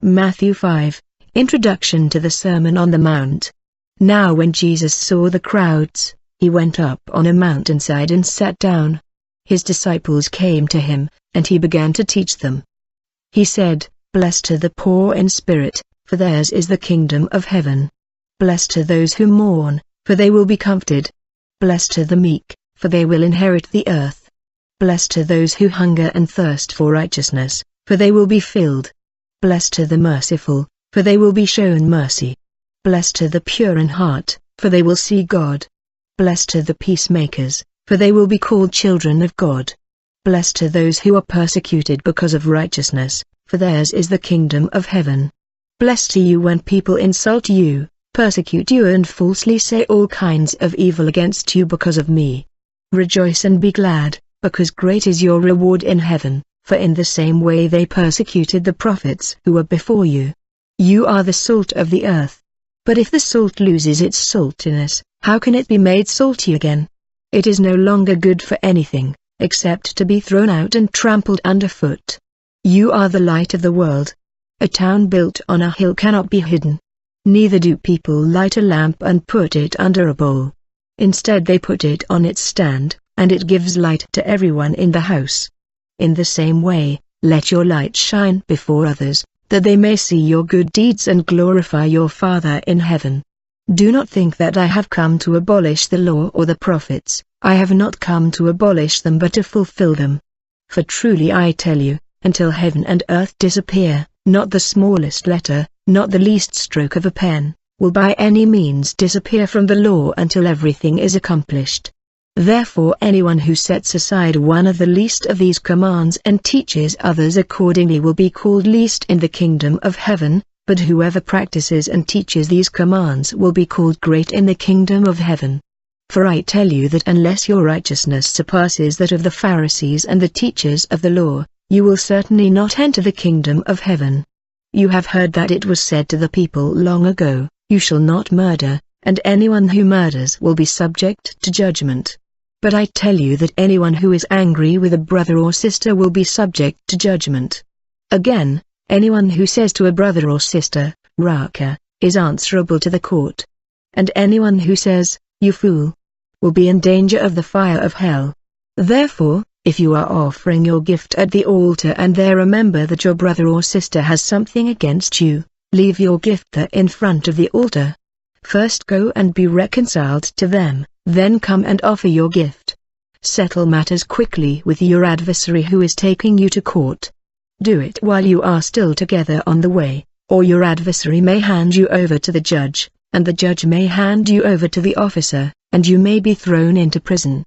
Matthew 5. Introduction to the Sermon on the Mount. Now when Jesus saw the crowds, he went up on a mountainside and sat down. His disciples came to him, and he began to teach them. He said, "Blessed are the poor in spirit, for theirs is the kingdom of heaven. Blessed are those who mourn, for they will be comforted. Blessed are the meek, for they will inherit the earth. Blessed are those who hunger and thirst for righteousness, for they will be filled. Blessed are the merciful, for they will be shown mercy. Blessed are the pure in heart, for they will see God. Blessed are the peacemakers, for they will be called children of God. Blessed are those who are persecuted because of righteousness, for theirs is the kingdom of heaven. Blessed are you when people insult you, persecute you and falsely say all kinds of evil against you because of me. Rejoice and be glad, because great is your reward in heaven, for in the same way they persecuted the prophets who were before you. You are the salt of the earth. But if the salt loses its saltiness, how can it be made salty again? It is no longer good for anything, except to be thrown out and trampled underfoot. You are the light of the world. A town built on a hill cannot be hidden. Neither do people light a lamp and put it under a bowl. Instead they put it on its stand, and it gives light to everyone in the house. In the same way, let your light shine before others, that they may see your good deeds and glorify your Father in heaven. Do not think that I have come to abolish the law or the prophets. I have not come to abolish them but to fulfill them. For truly I tell you, until heaven and earth disappear, not the smallest letter, not the least stroke of a pen, will by any means disappear from the law until everything is accomplished. Therefore anyone who sets aside one of the least of these commands and teaches others accordingly will be called least in the kingdom of heaven, but whoever practices and teaches these commands will be called great in the kingdom of heaven. For I tell you that unless your righteousness surpasses that of the Pharisees and the teachers of the law, you will certainly not enter the kingdom of heaven. You have heard that it was said to the people long ago, "You shall not murder, and anyone who murders will be subject to judgment." But I tell you that anyone who is angry with a brother or sister will be subject to judgment. Again, anyone who says to a brother or sister, "Raka," is answerable to the court. And anyone who says, "You fool," will be in danger of the fire of hell. Therefore, if you are offering your gift at the altar and there remember that your brother or sister has something against you, leave your gift there in front of the altar. First go and be reconciled to them, then come and offer your gift. Settle matters quickly with your adversary who is taking you to court. Do it while you are still together on the way, or your adversary may hand you over to the judge, and the judge may hand you over to the officer, and you may be thrown into prison.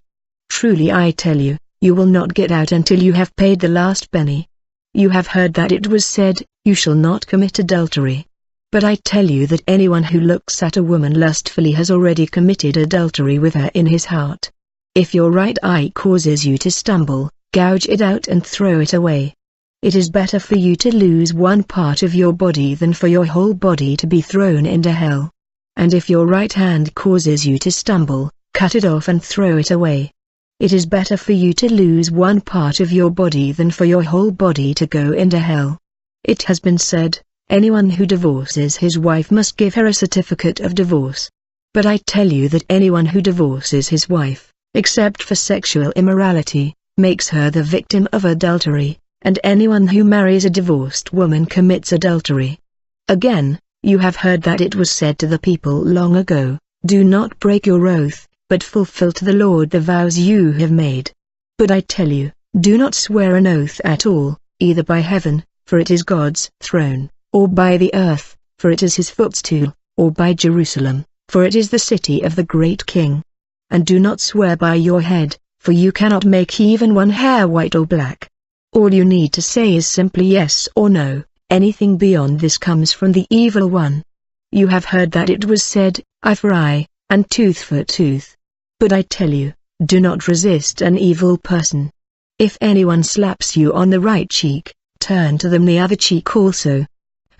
Truly I tell you, you will not get out until you have paid the last penny. You have heard that it was said, "You shall not commit adultery." But I tell you that anyone who looks at a woman lustfully has already committed adultery with her in his heart. If your right eye causes you to stumble, gouge it out and throw it away. It is better for you to lose one part of your body than for your whole body to be thrown into hell. And if your right hand causes you to stumble, cut it off and throw it away. It is better for you to lose one part of your body than for your whole body to go into hell. It has been said, "Anyone who divorces his wife must give her a certificate of divorce." But I tell you that anyone who divorces his wife, except for sexual immorality, makes her the victim of adultery, and anyone who marries a divorced woman commits adultery. Again, you have heard that it was said to the people long ago, "Do not break your oath, but fulfill to the Lord the vows you have made." But I tell you, do not swear an oath at all, either by heaven, for it is God's throne, or by the earth, for it is his footstool, or by Jerusalem, for it is the city of the great king. And do not swear by your head, for you cannot make even one hair white or black. All you need to say is simply yes or no. Anything beyond this comes from the evil one. You have heard that it was said, "Eye for eye, and tooth for tooth." But I tell you, do not resist an evil person. If anyone slaps you on the right cheek, turn to them the other cheek also.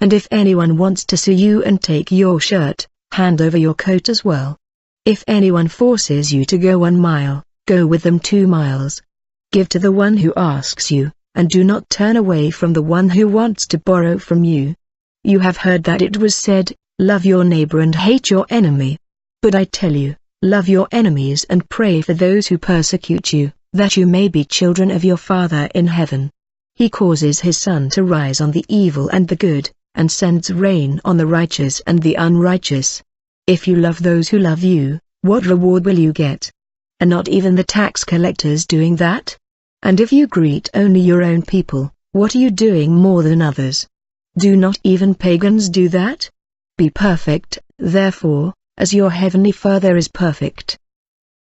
And if anyone wants to sue you and take your shirt, hand over your coat as well. If anyone forces you to go 1 mile, go with them 2 miles. Give to the one who asks you, and do not turn away from the one who wants to borrow from you. You have heard that it was said, 'Love your neighbor and hate your enemy.' But I tell you, love your enemies and pray for those who persecute you, that you may be children of your Father in heaven. He causes his sun to rise on the evil and the good, and sends rain on the righteous and the unrighteous. If you love those who love you, what reward will you get? Are not even the tax collectors doing that? And if you greet only your own people, what are you doing more than others? Do not even pagans do that? Be perfect, therefore, as your heavenly Father is perfect.